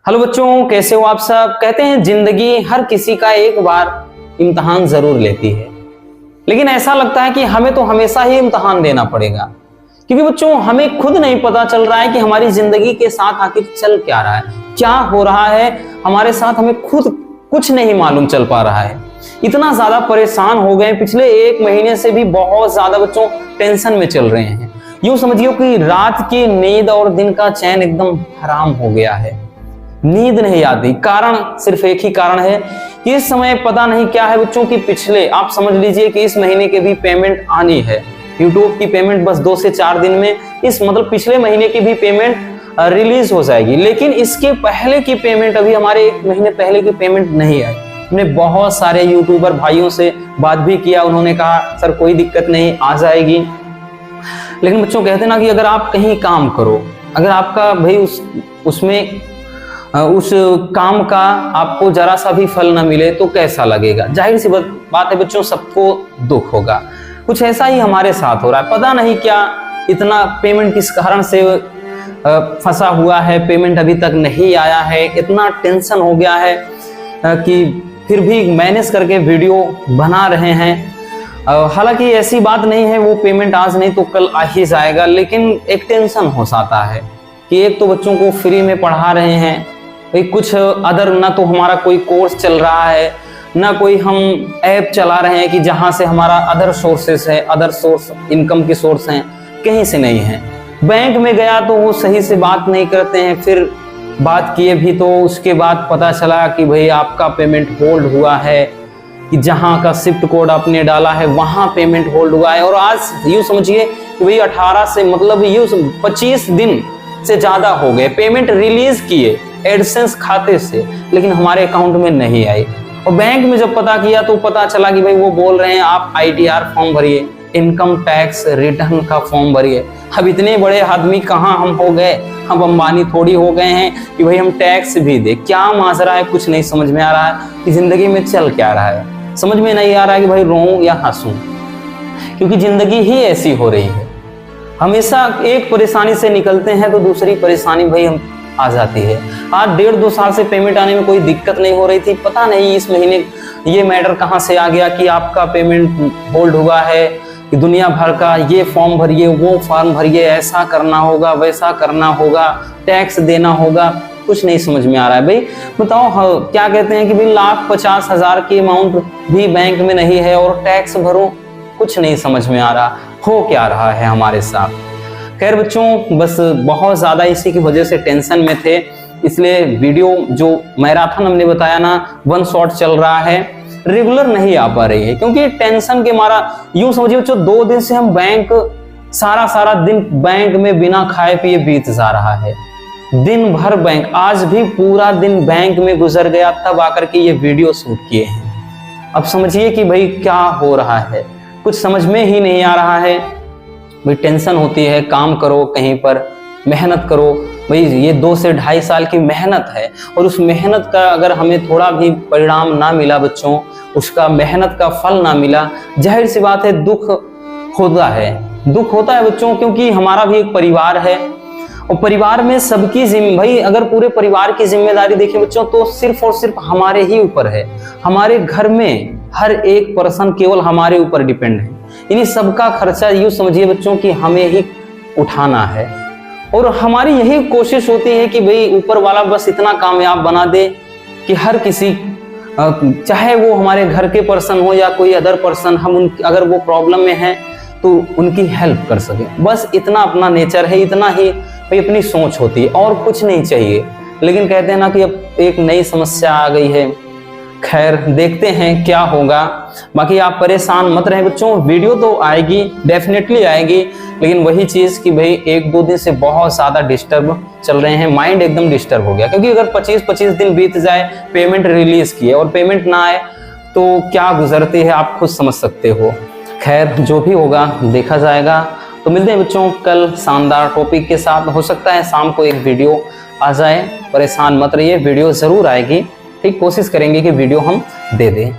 Hello बच्चों, कैसे हो आप सब। कहते हैं जिंदगी हर किसी का एक बार इम्तिहान जरूर लेती है, लेकिन ऐसा लगता है कि हमें तो हमेशा ही इम्तिहान देना पड़ेगा, क्योंकि बच्चों हमें खुद नहीं पता चल रहा है कि हमारी जिंदगी के साथ आखिर चल क्या रहा है, क्या हो रहा है हमारे साथ, हमें खुद कुछ नहीं मालूम चल पा रहा है। इतना ज्यादा परेशान हो गए, पिछले एक महीने से भी बहुत ज्यादा बच्चों टेंशन में चल रहे हैं। यूं समझिए कि रात की नींद और दिन का चैन एकदम हराम हो गया है, नींद नहीं आती। कारण सिर्फ एक ही कारण है कि इस समय पता नहीं क्या है बच्चों की, पिछले आप समझ लीजिए कि इस महीने की भी पेमेंट आनी है। यूट्यूब की पेमेंट बस 2 से 4 दिन में, इस मतलब पिछले महीने की भी पेमेंट रिलीज हो जाएगी, लेकिन इसके पहले की पेमेंट अभी हमारे 1 महीने पहले की पेमेंट नहीं आई। हमने बहुत सारे यूट्यूबर भाइयों से बात भी किया, उन्होंने कहा सर कोई दिक्कत नहीं, आ जाएगी। लेकिन बच्चों कहते ना कि अगर आप कहीं काम करो, अगर आपका भाई उसमें उस काम का आपको जरा सा भी फल ना मिले तो कैसा लगेगा। जाहिर सी बात है बच्चों, सबको दुख होगा। कुछ ऐसा ही हमारे साथ हो रहा है, पता नहीं क्या इतना पेमेंट किस कारण से फंसा हुआ है, पेमेंट अभी तक नहीं आया है। इतना टेंशन हो गया है कि फिर भी मैनेज करके वीडियो बना रहे हैं। हालांकि ऐसी बात नहीं है वो पेमेंट आज नहीं तो कल आ ही जाएगा, लेकिन एक टेंशन हो जाता है कि एक तो बच्चों को फ्री में पढ़ा रहे हैं, भाई कुछ अदर ना तो हमारा कोई कोर्स चल रहा है, ना कोई हम ऐप चला रहे हैं कि जहां से हमारा अदर सोर्सेस है, अदर सोर्स इनकम के सोर्स हैं, कहीं से नहीं है। बैंक में गया तो वो सही से बात नहीं करते हैं, फिर बात किए भी तो उसके बाद पता चला कि भाई आपका पेमेंट होल्ड हुआ है, कि जहां का शिफ्ट कोड आपने डाला है वहां पेमेंट होल्ड हुआ है। और आज यूं समझिए कि भाई 18 से मतलब यूं 25 दिन से ज्यादा हो गए, पेमेंट रिलीज किए एडसेंस खाते से, लेकिन हमारे अकाउंट में नहीं आई। और बैंक में जब पता किया तो पता चला कि भाई वो बोल रहे हैं आप ITR फॉर्म भरिए, इनकम टैक्स रिटर्न का फॉर्म भरिए। अब इतने बड़े आदमी कहाँ हम हो गए, हम अंबानी थोड़ी हो गए हैं कि भाई हम टैक्स भी दे। क्या माजरा है कुछ नहीं समझ में आ रहा है कि जिंदगी में चल क्या रहा है। समझ में नहीं आ रहा है कि भाई रोऊं या हंसूं, क्योंकि जिंदगी ही ऐसी हो रही है। हमेशा एक परेशानी से निकलते हैं तो दूसरी परेशानी भाई हम आ जाती है। आज 1.5-2 साल से पेमेंट आने में कोई दिक्कत नहीं हो रही थी, पता नहीं इस महीने ये मैटर कहां से आ गया कि आपका पेमेंट होल्ड हुआ है, कि दुनिया भर का ये फॉर्म भरिए, वो फॉर्म भरिए, ऐसा करना होगा, वैसा करना होगा, टैक्स देना होगा। कुछ नहीं समझ में आ रहा है। भाई बताओ क्या कहते हैं कि भाई 1,50,000 की अमाउंट भी बैंक में नहीं है और टैक्स भरो, कुछ नहीं समझ में आ रहा हो क्या रहा है हमारे साथ। खैर बच्चों, बस बहुत ज़्यादा इसी की वजह से टेंशन में थे, इसलिए वीडियो जो मैराथन हमने बताया ना 1 शॉट चल रहा है, रेगुलर नहीं आ पा रही है, क्योंकि टेंशन के मारा यूं समझिए बच्चों 2 दिन से हम बैंक सारा दिन बैंक में बिना खाए पिए बीत जा रहा है। दिन भर बैंक, आज भी पूरा दिन बैंक में गुजर गया, तब आकर के ये वीडियो शूट किए हैं। अब समझिए कि भाई क्या हो रहा है, कुछ समझ में ही नहीं आ रहा है। भाई टेंशन होती है, काम करो कहीं पर, मेहनत करो। भाई ये 2 से 2.5 साल की मेहनत है, और उस मेहनत का अगर हमें थोड़ा भी परिणाम ना मिला बच्चों, उसका मेहनत का फल ना मिला, जाहिर सी बात है दुख होता है। दुख होता है बच्चों, क्योंकि हमारा भी एक परिवार है, और परिवार में सबकी भाई अगर पूरे परिवार की जिम्मेदारी देखें बच्चों तो सिर्फ और सिर्फ हमारे ही ऊपर है। हमारे घर में हर एक पर्सन केवल हमारे ऊपर डिपेंड है। इन्हीं सबका खर्चा यूं समझिए बच्चों कि हमें ही उठाना है, और हमारी यही कोशिश होती है कि भाई ऊपर वाला बस इतना कामयाब बना दे कि हर किसी, चाहे वो हमारे घर के पर्सन हो या कोई अदर पर्सन, हम अगर वो प्रॉब्लम में है तो उनकी हेल्प कर सके। बस इतना अपना नेचर है, इतना ही भाई अपनी सोच होती है, और कुछ नहीं चाहिए। लेकिन कहते हैं ना कि अब एक नई समस्या आ गई है। खैर देखते हैं क्या होगा। बाकी आप परेशान मत रहें बच्चों, वीडियो तो आएगी, डेफिनेटली आएगी, लेकिन वही चीज़ कि भाई 1-2 दिन से बहुत ज़्यादा डिस्टर्ब चल रहे हैं, माइंड एकदम डिस्टर्ब हो गया। क्योंकि अगर 25-25 दिन बीत जाए, पेमेंट रिलीज किए और पेमेंट ना आए तो क्या गुजरती है आप खुद समझ सकते हो। खैर जो भी होगा देखा जाएगा। तो मिलते हैं बच्चों कल शानदार टॉपिक के साथ। हो सकता है शाम को एक वीडियो आ जाए, परेशान मत रहिए, वीडियो ज़रूर आएगी। ठीक, कोशिश करेंगे कि वीडियो हम दे दें।